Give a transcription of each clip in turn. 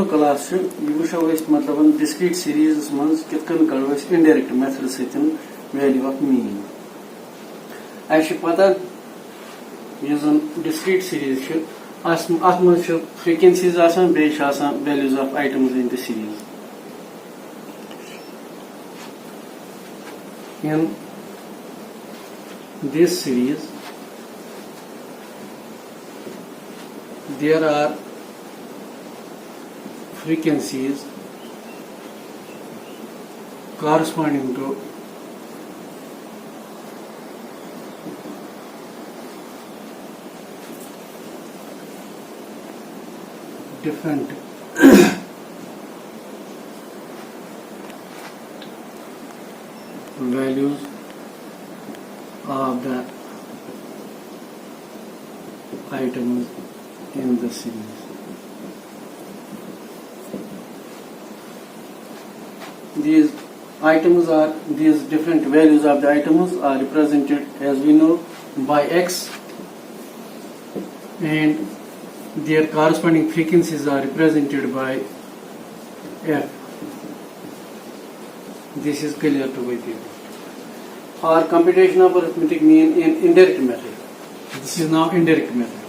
Class वो मतलब discrete series मं कितन कड़ो इनडायरेक्ट मेथड सतन वैल्यू ऑफ मीन पता डिस्क्रीट सीरीज अत मं frequencies values of items in the series in this series there are frequencies corresponding to different values of the items in the series. These different values of the items are represented, as we know, by X, and their corresponding frequencies are represented by F. This is clear to people. For computation of arithmetic mean in indirect method. This is now indirect method.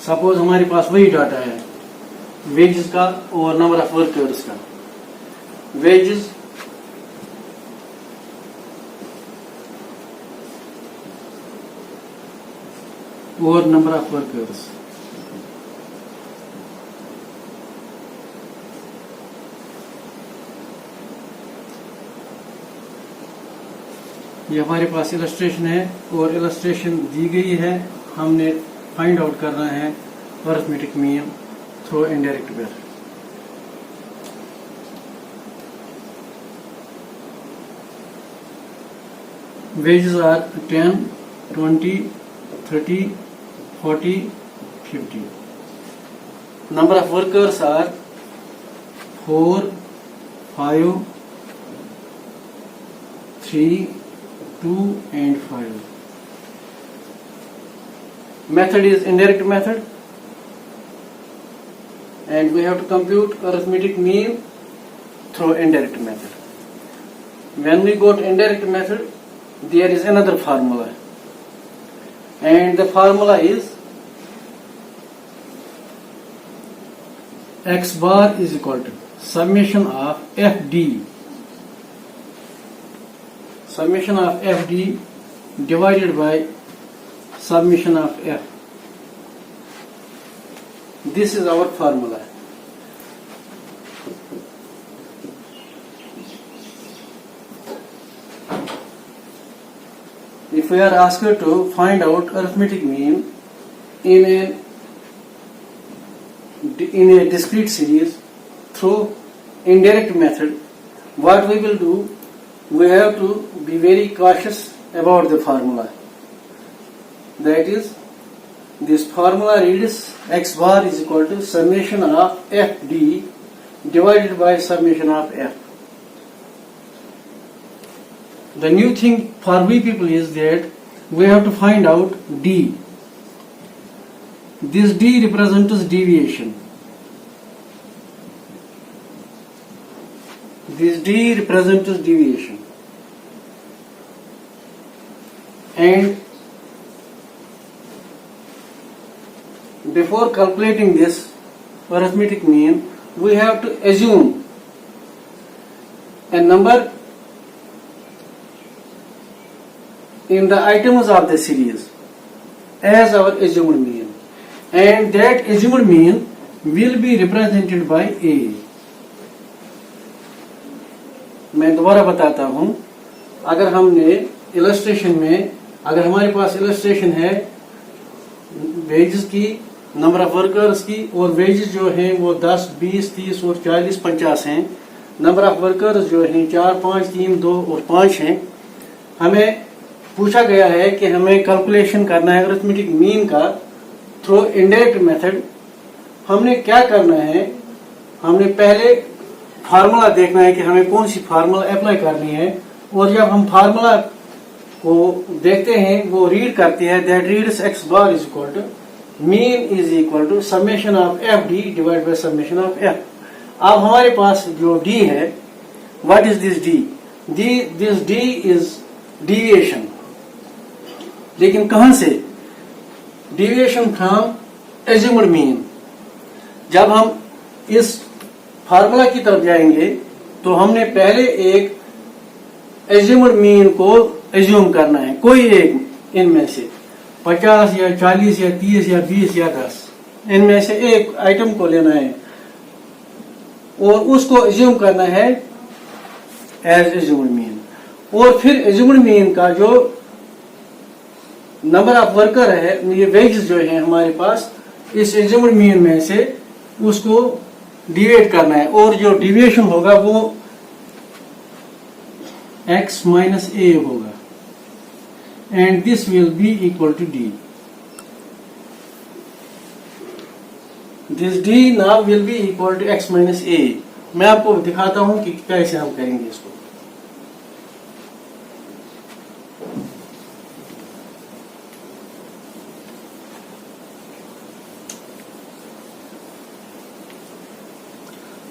Suppose हमारे पास वही data है wages का और number of workers का. Wages और number of workers. ये हमारे पास illustration है और इलस्ट्रेशन दी गई है. हमने फाइंड आउट करना है arithmetic mean through indirect method. Wages are 10, 20, 30, 40, 50. Number of workers are 4, 5, 3, 2 and 5. Method is indirect method, and we have to compute arithmetic mean through indirect method. When we go to indirect method, there is another formula, and the formula is x bar is equal to summation of fd divided by summation of f. This is our formula. If we are asked to find out arithmetic mean in a discrete series through indirect method, what we will do, we have to be very cautious about the formula. That is, this formula reads x bar is equal to summation of fd divided by summation of f. The new thing for we people is that we have to find out d. This d represents deviation. This d represents deviation. And before calculating this arithmetic mean, we have to assume a number in the items of the series as our assumed mean, and that assumed mean will be represented by a. मैं दोबारा बताता हूं. अगर हमने illustration में, अगर हमारे पास illustration है वेजेस की, नंबर ऑफ वर्कर्स की, और वेजेस जो हैं वो 10, 20, 30 और 40, 50 हैं. नंबर ऑफ वर्कर्स जो हैं 4, 5, 3, 2 और 5 हैं. हमें पूछा गया है कि हमें कैलकुलेशन करना है अरिथमेटिक मीन का थ्रू इनडायरेक्ट मेथड. हमने क्या करना है, हमने पहले फार्मूला देखना है कि हमें कौन सी फार्मूला अप्लाई करनी है, और जब हम फार्मूला को देखते हैं वो रीड करती है, that reads x bar is equal to mean is equal to summation of F D divide by summation of F. अब हमारे पास जो डी है, what is this D? This D is deviation, लेकिन कहां से? Deviation from assumed mean. जब हम इस फार्मूला की तरफ जाएंगे तो हमने पहले एक एज्यूम्ड मीन को एज्यूम करना है, कोई एक इनमें से 50 या 40 या 30 या 20 या 10 इनमें से एक आइटम को लेना है और उसको एज्यूम करना है एज एज्यूम्ड मीन। और फिर एज्यूम्ड मीन का जो नंबर ऑफ वर्कर है, ये वेजेस जो है हमारे पास, इस एज्यूम्ड मीन में से उसको डिवाइड करना है, और जो डिविएशन होगा वो x माइनस ए होगा, and this will be equal to D. This D now will be equal to x minus a. मैं आपको दिखाता हूं कि कैसे हम करेंगे इसको।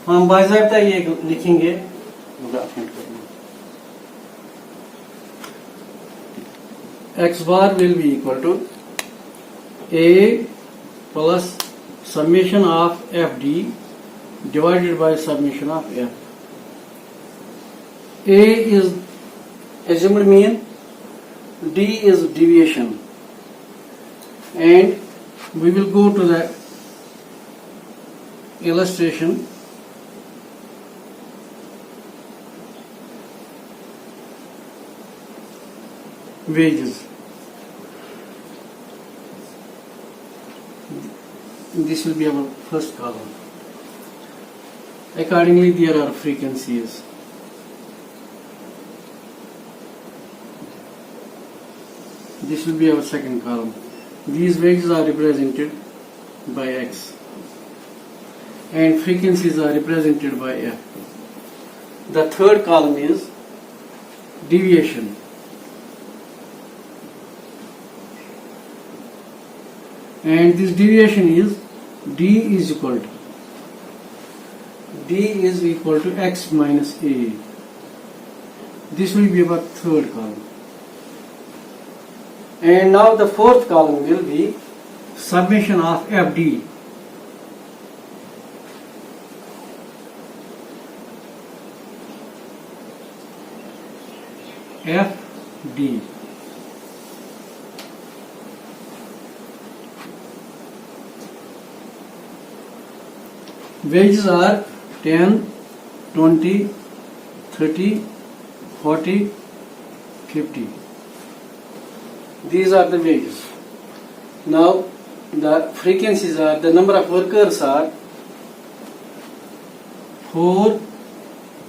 हम बाकायदा ये लिखेंगे, x bar will be equal to a plus summation of fd divided by summation of f. A is assumed mean, d is deviation, and we will go to the illustration. Wages. This will be our first column. Accordingly, there are frequencies. This will be our second column. These wages are represented by x, and frequencies are represented by f. The third column is deviation. And this deviation is d is equal to x minus a. This will be our third column. And now the fourth column will be summation of fd. fd. Wages are 10, 20, 30, 40, 50. These are the wages. Now the frequencies are, the number of workers are 4,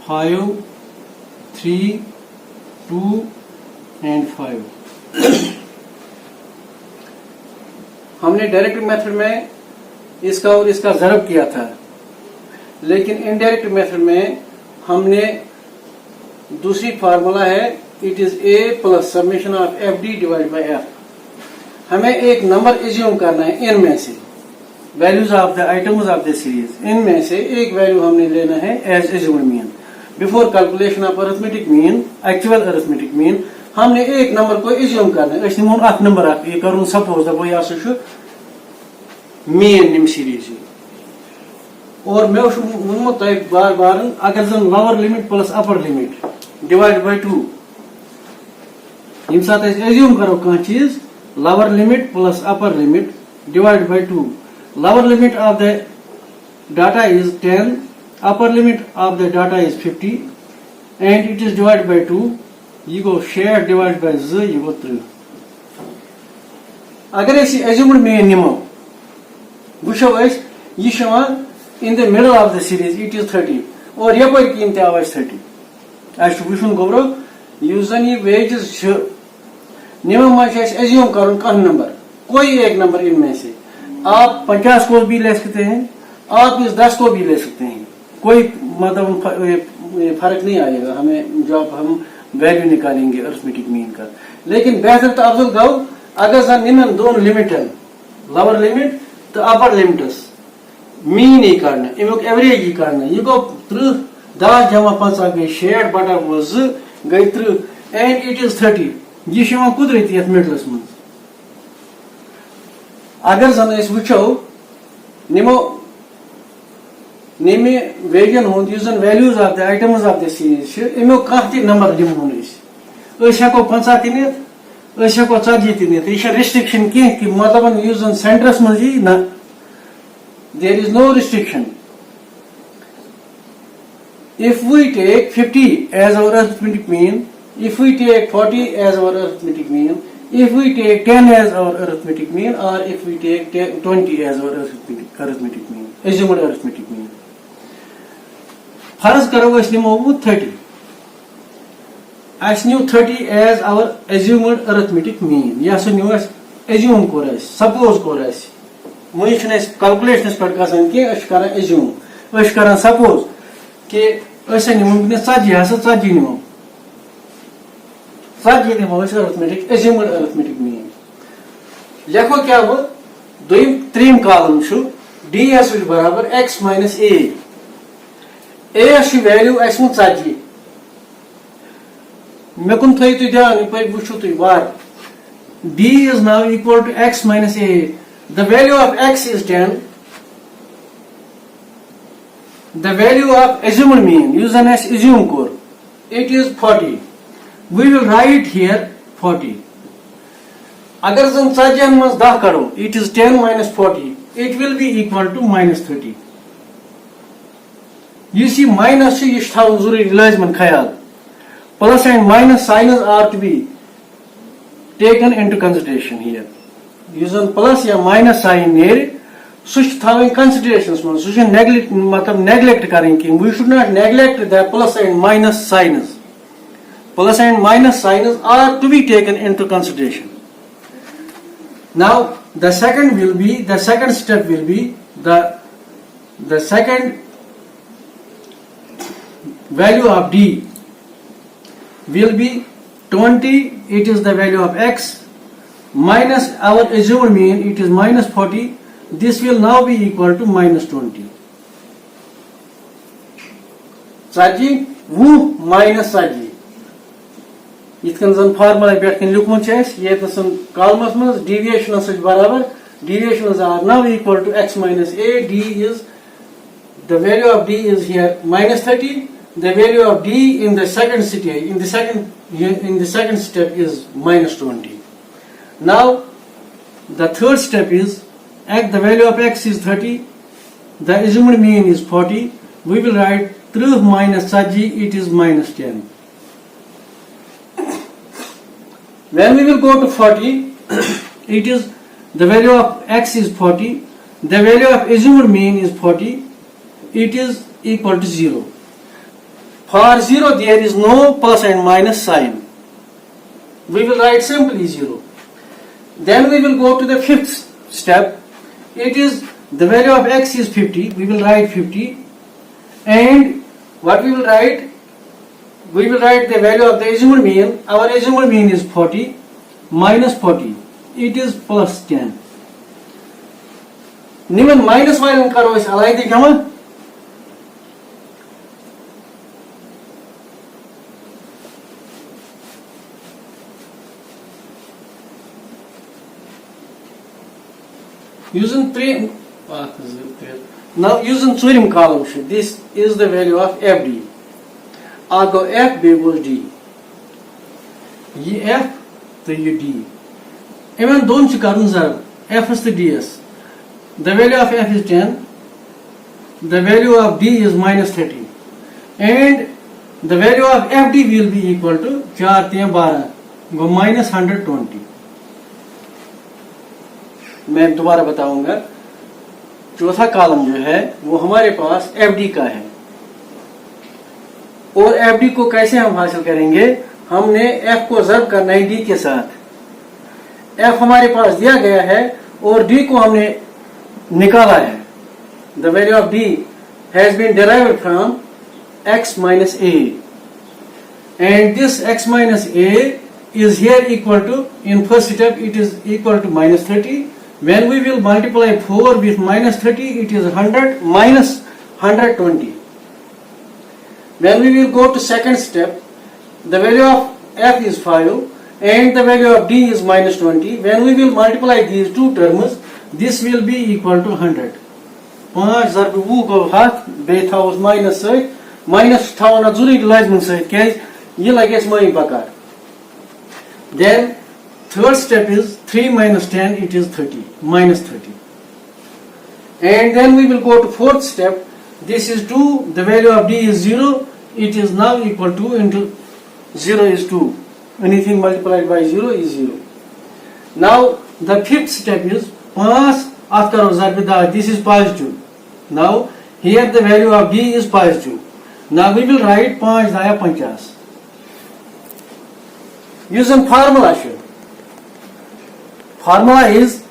5, 3, 2 and 5. हमने direct method में इसका और इसका ज़रब किया था, लेकिन indirect method में हमने दूसरी फार्मूला है, it is a plus summation of F D divide by F. हमें एक नंबर एज्यूम करना है इनमें से, values of the items of the series, इनमें से एक वैल्यू हमने लेना है as assumed mean. Before calculation of arithmetic mean, actual arithmetic mean, हमने एक नंबर को एज्यूम करना है। अस निमो अख नंबर अख, ये करूँ सपोज दपो यह सह मीन निम सीरीज। और मैं वो तय बार बार, अगर जन lower limit plus upper limit divide by 2, यम साथ एज्यूम करो कह चीज, lower limit plus upper limit divide by 2, lower limit of the data is 10, upper limit of the data is 50, and it is divide by 2, यह गो 6 divide by 2, यह गो 3। अगर assumed mean निमो, वो यह in the middle of the series, it is 30, और यपर कीमत आव 30। अस वो गोब्रो युस जन यह वेजेस निमो मज एज्यूम कर नंबर, कोई एक नंबर इनमें से। आप 50 को भी ले सकते हैं, आप इस 10 को भी ले सकते हैं, कोई मतलब फर्क नहीं आएगा हमें जब हम वैल्यू निकालेंगे अरिथमेटिक मीन का। लेकिन बेहतर तो अफजल गो अगर जन निमन दोन लिमिटन लोअर लिमिट तो अपर लिमिटस मीन ही काड़ना अमुक एवरेज ही काड़ना। यह गो 30 10 जमा 50 गई 60 बटा 2 गई 30 एंड इट इज 30। यह कुदरती ये मिडलस मं अगर जन वो निमो निमे वेजन हुंद जन values of the items of the series अमो कह नंबर दिमोन हेको 50 ती नित हेको 40 ती नित यह रिस्ट्रिक्शन कह कि मतलब यह जन सेंटरस मं यी ना there is no restriction. If we take 50 as our arithmetic mean, if we take 40 as our arithmetic mean, if we take 10 as our arithmetic mean, or if we take 20 as our arithmetic mean, assumed arithmetic mean. फर्ज करो अस निमो 30 अस न्यू 30 as our assumed arithmetic mean। यह सो न्यू अस assume कोर अस suppose कोर अस वही छन अस कैलकुलेशनस पर गसन कि अस करन assume अस करन suppose कि अस निमो 40 हस 40 निमो 40 निमो अस arithmetic assumed arithmetic mean। लिखो क्या वो दोयम त्रीम कॉलम छु ds बराबर x minus a वैल्यू अस 40 मे कुन थो तु ध्यान पे वो तु वार d is now equal to x minus a। the value of x is 10, the value of assumed mean using as assume core it is 40। we will write here 40। अगर जन 40 मं 10 करो it is 10 minus 40 it will be equal to minus 30। यह minus यह जरूरी लाजमन ख्याल plus and minus signs are to be taken into consideration here. यह जन प्लस या माइनस साइन नेर सह कंसिडरेशन मं सह नेग्लेक्ट मतलब नेग्लेक्ट करें कहीं। We should not neglect the plus and minus signs. Plus and minus signs are to be taken into consideration. Now the second step will be the second value of d will be 20, it is the value of x, minus our assumed mean it is minus 40, this will now be equal to minus 20। 40 वो minus 40 इतकन जन formula पे लिखमुत ये columns मं deviation बराबर deviations are now equal to x minus a। d is the value of d is here minus 30, the value of d in the second stage in the second step is minus 20। now the third step is the value of x is 30, the assumed mean is 40, we will write 3 minus 30 it is minus 10। when we will go to 40 it is the value of x is 40, the value of assumed mean is 40, it is equal to 0। for 0 there is no plus and minus sign, we will write simply 0। then we will go to the fifth step, it is the value of x is 50, we will write 50 and what we will write the value of the assumed mean, our assumed mean is 40 minus 40 it is plus 10। निमन minus वाले करो इस अलग जमा using 3 now using 3 column this is the value of fd आगो f बेबुल d ये f तो ये d इवन दोन करन जर f is the ds, the value of f is 10, the value of d is minus 30 and the value of fd will be equal to 4 3 12 go minus 120। मैं दोबारा बताऊंगा चौथा column जो है वो हमारे पास fd का है और fd को कैसे हम हासिल करेंगे, हमने f को ज़र्ब करना है d के साथ। f हमारे पास दिया गया है और d को हमने निकाला है the value of d has been derived from x minus a, and this x minus a is here equal to, in first step it is equal to minus 30. When we will multiply 4 with minus 30, it is 100 minus 120. When we will go to second step, the value of f is 5 and the value of d is minus 20. When we will multiply these two terms, this will be equal to 100. 5 zarbe 20 go hath, be thaus minus sait, minus thauna zuri lazim sait, kez ye lages mai bakar. Then third step is 3 minus 10, it is 30, minus 30. And then we will go to fourth step. This is 2, the value of d is 0, it is now equal to into 0 is 2. Anything multiplied by 0 is 0. Now the fifth step is 5 after zarbe, this is positive. Now here the value of d is positive. Now we will write 5 daya 50. Using formula. Formula is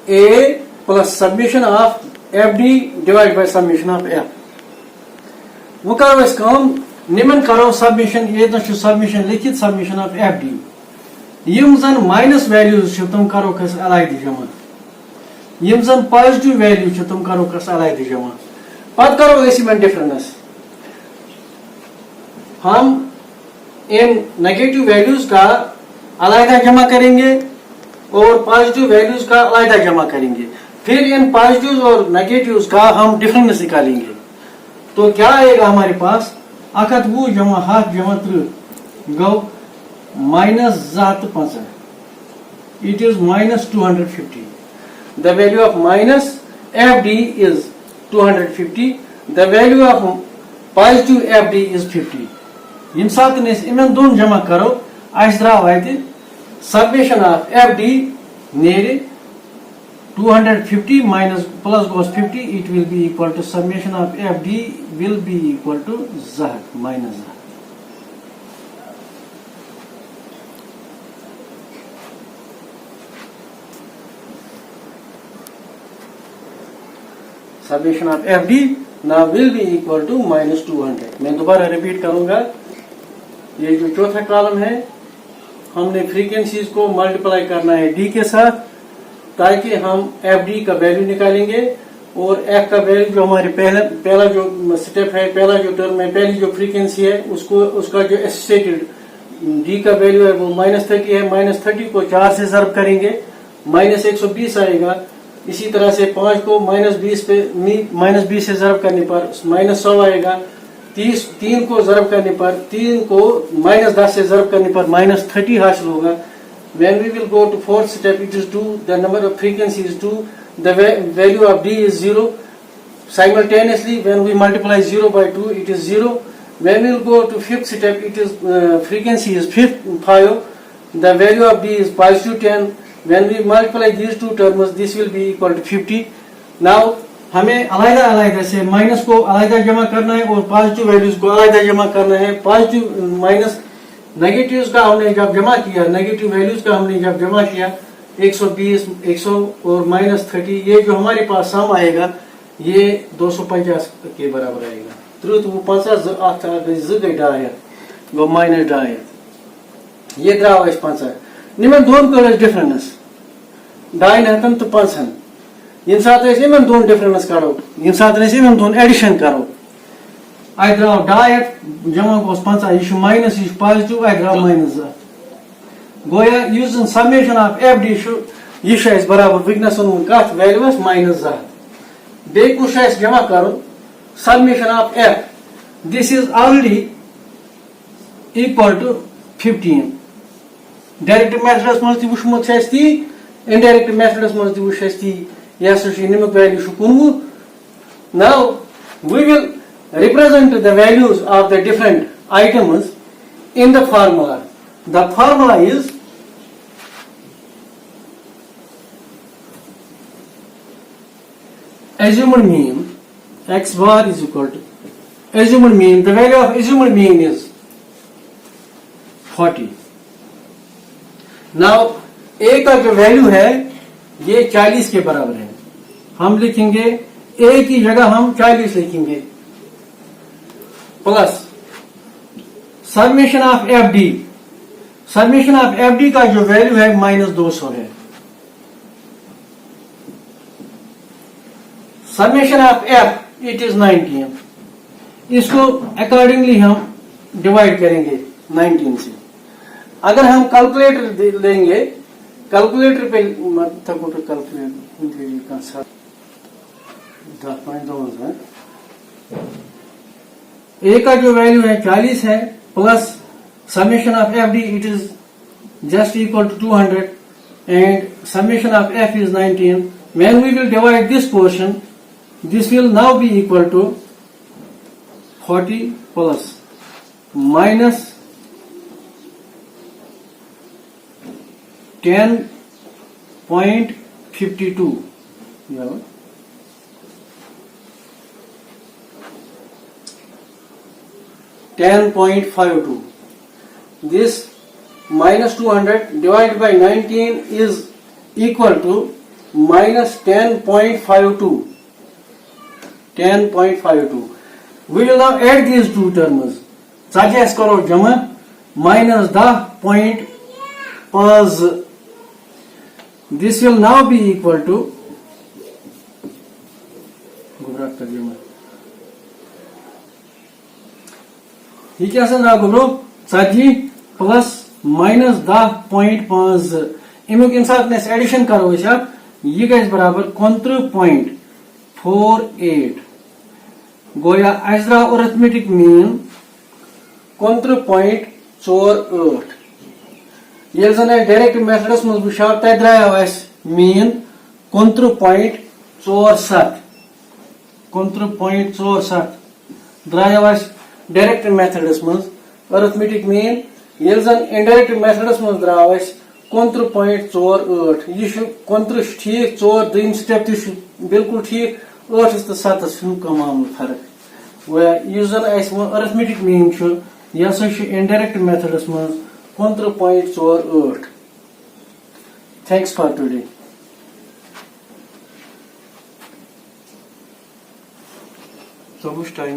a plus summation of fd divided by summation of f. वो करो इस काम निम्न करो submission ये तो submission लिखित submission of fd यम जन माइनस वैल्यूज छ तुम करो कस अलग जमा यम जन पॉजिटिव वैल्यू छ तुम करो कस अलग जमा पद करो एसिमेंट डिफरेंस हम इन नेगेटिव वैल्यूज का अलग जमा करेंगे और पॉजिटिव वैल्यूज का अलग जमा करेंगे, फिर इन पॉजिटिव्स और नेगेटिव्स का हम डिफरेंस निकालेंगे। तो क्या आएगा हमारे पास 1 जमा 7 जमा 3 गो minus 5, it is minus 250. The value of minus fd is 250. The value of positive fd is 50. इन साथ ने इमन दोन जमा करो आज द्राव आए summation of fd near 250 minus plus goes 50, it will be equal to summation of fd will be equal to z minus z. Summation of fd now will be equal to minus 200. मैं दोबारा repeat करूंगा। ये जो चौथा column है हमने frequencies को multiply करना है d के साथ ताकि हम fd का वैल्यू निकालेंगे और f का वैल्यू जो हमारे पहला जो स्टेप है, पहला जो टर्म है, पहली जो फ्रीक्वेंसी है उसका जो एसोसिएटेड d का वैल्यू है वो -30 है। -30 को 4 से ज़र्ब करेंगे -120 आएगा। इसी तरह से 5 को -20 से ज़र्ब करने पर -100 आएगा। 3 को ज़र्ब करने पर 3 को -10 से ज़र्ब करने पर -30 हासिल होगा। When we will go to fourth step, it is 2. The number of frequency is 2. The value of d is 0. Simultaneously, when we multiply 0 by 2, it is 0. When we will go to fifth step, it is frequency is 5. The value of d is positive 10. When we multiply these two terms, this will be equal to 50. Now, हमें अलग-अलग से minus को अलग जमा करना है और positive values को अलग जमा करना है। पॉजिटिव माइनस नेगेटिव्स का हमने जब जमा किया, नेगेटिव वैल्यूज का हमने जब जमा किया 120, 100 और -30, ये जो हमारे पास सम आएगा ये 250 के बराबर आएगा। तो वो 50 गई गो माइनस डाय ये द्राव 50 निमन दोन कर डिफरेंस 2 तो 5 इन साथ इमन दोन डिफरेंस करो, इन साथ इमन दोन एडिशन करो। I draw डायट जमा गोस 50 ये माइनस ये पॉजिटिव I draw माइनस गोया यूजिंग समेशन ऑफ fd ये बराबर विकनेस कत वैल्यूस माइनस z बे कुछ जमा करो summation of f this is already equal to 15। Direct methods मज वुचमुत ती, इनडायरेक्ट मेथड्स मज वुच ती यह नमुक value 19। Now we will represent the values of the different items in the formula. The formula is assumed mean x bar is equal to assumed mean, the value of assumed mean is 40. Now a का जो value है ये 40 के बराबर है। हम लिखेंगे ए की जगह हम 40 लिखेंगे plus summation of F D. Summation of F D का जो वैल्यू है -200 है। Summation of F it is 19। इसको अकॉर्डिंगली हम डिवाइड करेंगे 19 से। अगर हम कैलकुलेटर लेंगे, कैलकुलेटर पे ए का जो वैल्यू है 40 है plus summation of F D it is just equal to 200 and summation of F is 19। When we will divide this portion, this will now be equal to 40 plus minus 10.52. Yeah. 10.52. This minus 200 divided by 19 is equal to minus 10.52. 10.52. We will now add these two terms. Suggest करो जमा minus 10.5. This will now be equal to ये क्या सा ना गुब्रो 40 plus minus 10.5। अमुक इन साथ addition करो यह गज बराबर 29.48। गोया अस द्राव अरिथमेटिक मीन 29.48। ये जन डायरेक्ट मेथडस मज वो तक द्राव मीन 29.47। 29.47 द्राव डायरेक्ट मेथडस मज अरिथमेटिक मीन। ये जन इनडायरेक्ट मेथडस मज द्राव 29.48। यह 29 ठीक, 4 दोम स्टेप बिल्कुल ठीक, 8 तो 7 कम मामूल फर्क। यह जन अरिथमेटिक मीन यह इनडायरेक्ट मेथडस मज 29.48। Thanks for today. तो टाइम